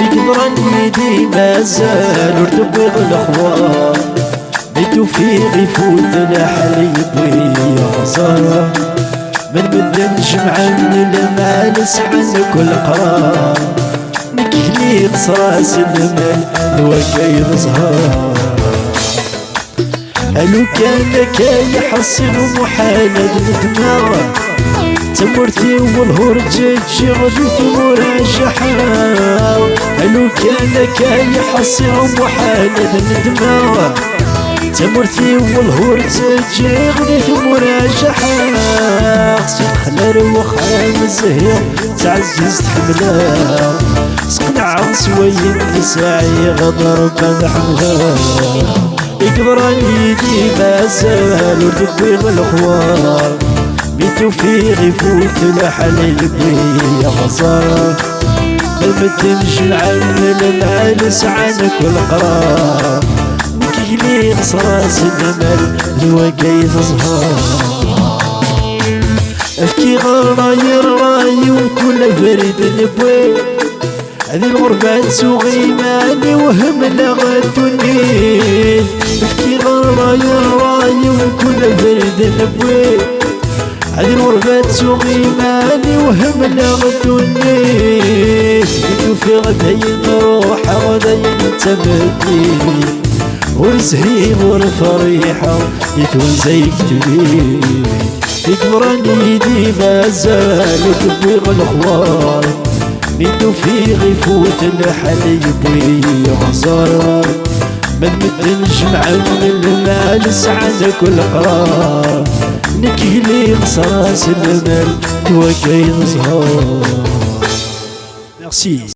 يقدرني يدي مازال وردبغ الأخوان بتوفيق يفوت الحليب ويغزر من مدنش من المال سعن كل قرار نكهلي قصراس المال الوكايد زهار قالوا كان كاي يحصل محال الدماغ تمرتي والهور جيتشي غدو ثمور الجحا قالوا كان كاي يحصل محال الدماغ تمرتي والهور تجي غدو ثمور الجحا خصي خلال وخام الزهير تعزز تحملها سقنع سوين تساعي غدر بن حملها يقدرني يدي مازال وردبغ الأخوان بتوفيق يفوت الحليب ويغزر مالمدنش العلم المال سعان كل قرار مكيلي قصراس النمل الوكايد زهار افكي غراي الراي وكل فريد نبوي هذه الغربة تسوغي ماني وهمنا غدوني افكي غراي الراي وكل فريد نبوي هذه الغربة تسوغي ماني وهمنا غدوني بدو في غداين روح غداين تمدي ورزهي ورفريحة يتوزيك تبي يقدرني يدي مازال وتبغ الأخوان من توفيق يفوت الحليب ويغزر من مدنش من المال سعد كل قرار نكهلي قصراس المال وكاين زهار. Merci.